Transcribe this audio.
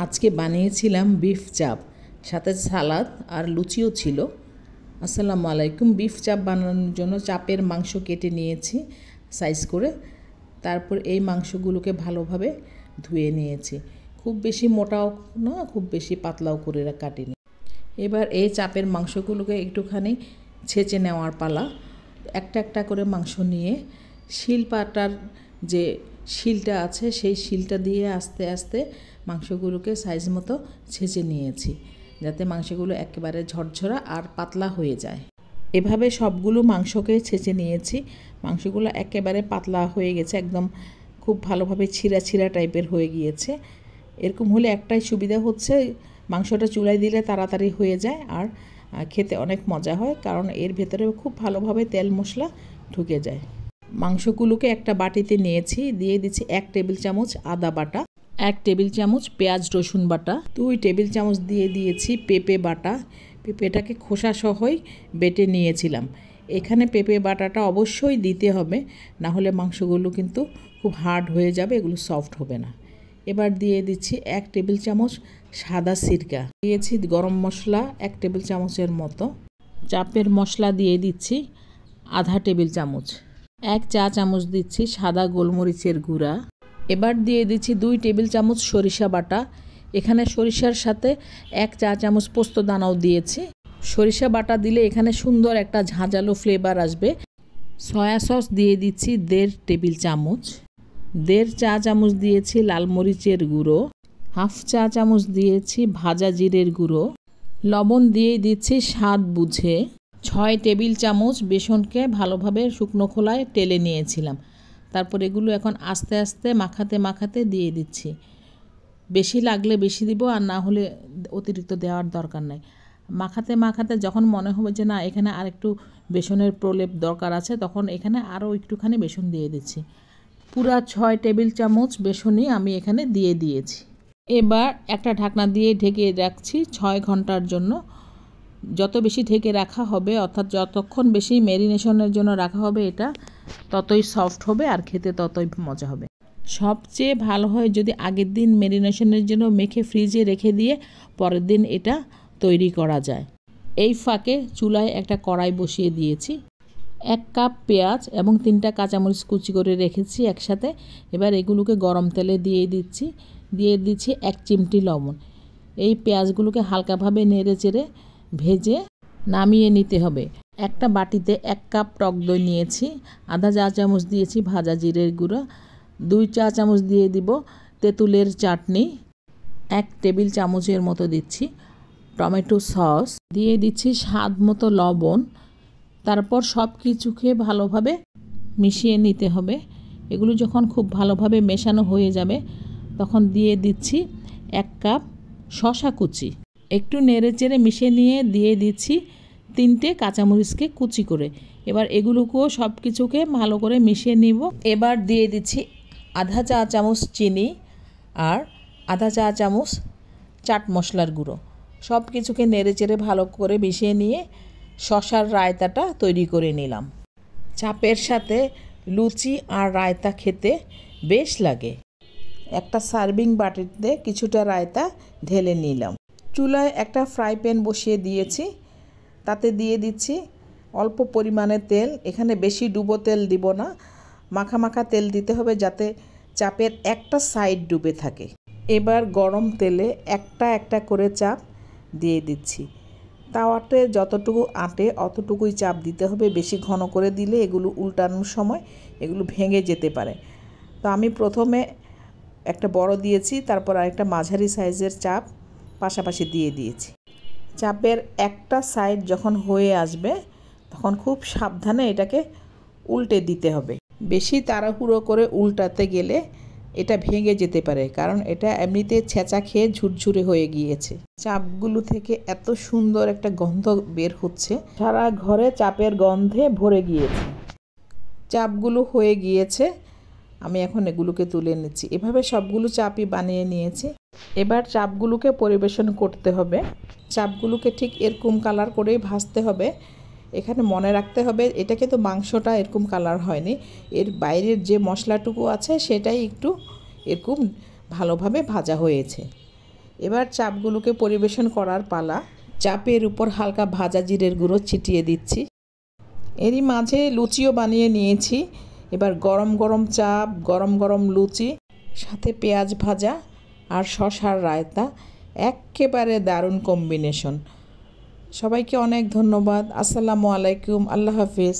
আজকে বানিয়েছিলাম বিফ চাপ, সাথে সালাদ আর লুচিও ছিল। আসসালামু আলাইকুম। বিফ চাপ বানানোর জন্য চাপের মাংস কেটে নিয়েছি সাইজ করে। তারপর এই মাংসগুলোকে ভালোভাবে ধুয়ে নিয়েছি। খুব বেশি মোটাও না, খুব বেশি পাতলাও করে কাটিনি। এবার এই চাপের মাংসগুলোকে একটুখানি ছেঁচে নেওয়ার পালা। একটা একটা করে মাংস নিয়ে শিলপাটার যে শিলটা আছে সেই শিলটা দিয়ে আস্তে আস্তে মাংসগুলোকে সাইজ মতো ছেঁচে নিয়েছি, যাতে মাংসগুলো একেবারে ঝরঝরা আর পাতলা হয়ে যায়। এভাবে সবগুলো মাংসকে ছেঁচে নিয়েছি। মাংসগুলো একেবারে পাতলা হয়ে গেছে, একদম খুব ভালোভাবে ছিঁড়া ছিঁড়া টাইপের হয়ে গিয়েছে। এরকম হলে একটাই সুবিধা হচ্ছে, মাংসটা চুলায় দিলে তাড়াতাড়ি হয়ে যায় আর খেতে অনেক মজা হয়, কারণ এর ভেতরে খুব ভালোভাবে তেল মশলা ঢুকে যায়। মাংসগুলোকে একটা বাটিতে নিয়েছি, দিয়ে দিচ্ছি 1 টেবিল চামচ আদা বাটা, 1 টেবিল চামচ পেঁয়াজ রসুন বাটা, 2 টেবিল চামচ দিয়ে দিয়েছি পেঁপে বাটা। পেঁপেটাকে খোসা সহই বেটে নিয়েছিলাম। এখানে পেঁপে বাটাটা অবশ্যই দিতে হবে, না হলে মাংসগুলো কিন্তু খুব হার্ড হয়ে যাবে, এগুলো সফট হবে না। এবার দিয়ে দিচ্ছি 1 টেবিল চামচ সাদা সিরকা, দিয়েছি গরম মশলা 1 টেবিল চামচের মতো, চাপের মশলা দিয়ে দিচ্ছি আধা টেবিল চামচ, 1 চা চামচ দিচ্ছি সাদা গোলমরিচের গুঁড়া। এবার দিয়ে দিচ্ছি 2 টেবিল চামচ সরিষা বাটা। এখানে সরিষার সাথে 1 চা চামচ পোস্ত দানাও দিয়েছি। সরিষা বাটা দিলে এখানে সুন্দর একটা ঝাঁঝালো ফ্লেভার আসবে। সয়া সস দিয়ে দিচ্ছি 1.5 টেবিল চামচ, 1.5 চা চামচ দিয়েছি লাল মরিচের গুঁড়ো, 1/2 চা চামচ দিয়েছি ভাজা জিরের গুঁড়ো, লবণ দিয়ে দিচ্ছি স্বাদ বুঝে। 6 টেবিল চামচ বেসনকে ভালোভাবে শুকনো খোলায় টেলে নিয়েছিলাম। তারপর এগুলো এখন আস্তে আস্তে মাখাতে মাখাতে দিয়ে দিচ্ছি। বেশি লাগলে বেশি দিব, আর না হলে অতিরিক্ত দেওয়ার দরকার নাই। মাখাতে মাখাতে যখন মনে হবে যে না, এখানে আর একটু বেসনের প্রলেপ দরকার আছে, তখন এখানে আরও একটুখানি বেসন দিয়ে দিচ্ছি। পুরা 6 টেবিল চামচ বেসনই আমি এখানে দিয়ে দিয়েছি। এবার একটা ঢাকনা দিয়ে ঢেকে রাখছি 6 ঘন্টার জন্য। যত বেশি ঢেকে রাখা হবে, অর্থাৎ যতক্ষণ বেশি ম্যারিনেশনের জন্য রাখা হবে, এটা ততই সফট হবে আর খেতে ততই মজা হবে। সবচেয়ে ভালো হয় যদি আগের দিন ম্যারিনেশনের জন্য মেখে ফ্রিজে রেখে দিয়ে পরের দিন এটা তৈরি করা যায়। এই ফাঁকে চুলায় একটা কড়াই বসিয়ে দিয়েছি। 1 কাপ পেঁয়াজ এবং 3টা কাঁচামরিচ কুচি করে রেখেছি একসাথে। এবার এগুলোকে গরম তেলে দিয়ে দিচ্ছি 1 চিমটি লবণ। এই পেঁয়াজগুলোকে হালকাভাবে নেড়ে চেড়ে ভেজে নামিয়ে নিতে হবে। একটা বাটিতে 1 কাপ টক দই নিয়েছি, আধা চা চামচ দিয়েছি ভাজা জিরের গুঁড়ো, 2 চা চামচ দিয়ে দিব তেঁতুলের চাটনি, 1 টেবিল চামচের মতো দিচ্ছি টমেটো সস, দিয়ে দিচ্ছি স্বাদ মতো লবণ। তারপর সব কিছুকে ভালোভাবে মিশিয়ে নিতে হবে। এগুলো যখন খুব ভালোভাবে মেশানো হয়ে যাবে, তখন দিয়ে দিচ্ছি 1 কাপ শসা কুচি। একটু নেড়ে চেড়ে মিশিয়ে নিয়ে দিয়ে দিচ্ছি 3টে কাঁচামরিচকে কুচি করে। এবার এগুলোকেও সব কিছুকে ভালো করে মিশিয়ে নিব। এবার দিয়ে দিচ্ছি আধা চা চামচ চিনি আর আধা চা চামচ চাট মশলার গুঁড়ো। সব কিছুকে নেড়ে চেড়ে ভালো করে মিশিয়ে নিয়ে শসার রায়তাটা তৈরি করে নিলাম। চাপের সাথে লুচি আর রায়তা খেতে বেশ লাগে। একটা সার্ভিং বাটিতে কিছুটা রায়তা ঢেলে নিলাম। চুলায় একটা ফ্রাই প্যান বসিয়ে দিয়েছি, তাতে দিয়ে দিচ্ছি অল্প পরিমাণে তেল। এখানে বেশি ডুবো তেল দিব না, মাখা মাখা তেল দিতে হবে, যাতে চাপের একটা সাইড ডুবে থাকে। এবার গরম তেলে একটা একটা করে চাপ দিয়ে দিচ্ছি। তাওয়াতে যতটুকু আটে অতটুকুই চাপ দিতে হবে। বেশি ঘন করে দিলে এগুলো উল্টানোর সময় এগুলো ভেঙে যেতে পারে। তো আমি প্রথমে একটা বড় দিয়েছি, তারপর আরেকটা মাঝারি সাইজের চাপ পাশাপাশি দিয়ে দিয়েছি। চাপের একটা সাইড যখন হয়ে আসবে, তখন খুব সাবধানে এটাকে উল্টে দিতে হবে। বেশি তাড়াহুড়ো করে উল্টাতে গেলে এটা ভেঙে যেতে পারে, কারণ এটা এমনিতে ছেঁচা খেয়ে ঝুরঝুরে হয়ে গিয়েছে। চাপগুলো থেকে এত সুন্দর একটা গন্ধ বের হচ্ছে, সারা ঘরে চাপের গন্ধে ভরে গিয়েছে। চাপগুলো হয়ে গিয়েছে, আমি এখন এগুলোকে তুলে নিচ্ছি। এভাবে সবগুলো চাপই বানিয়ে নিয়েছি। এবার চাপগুলোকে পরিবেশন করতে হবে। চাপগুলোকে ঠিক এরকম কালার করেই ভাজতে হবে। এখানে মনে রাখতে হবে, এটা কিন্তু মাংসটা এরকম কালার হয়নি, এর বাইরের যে মশলাটুকু আছে সেটাই একটু এরকম ভালোভাবে ভাজা হয়েছে। এবার চাপগুলোকে পরিবেশন করার পালা। চাপের উপর হালকা ভাজা জিরের গুঁড়ো ছিটিয়ে দিচ্ছি। এরই মাঝে লুচিও বানিয়ে নিয়েছি। এবার গরম গরম চাপ, গরম গরম লুচি, সাথে পেঁয়াজ ভাজা আর শসার রায়তা, এক্কেবারে দারুণ কম্বিনেশন। সবাইকে অনেক ধন্যবাদ। আসসালামু আলাইকুম, আল্লাহ হাফিজ।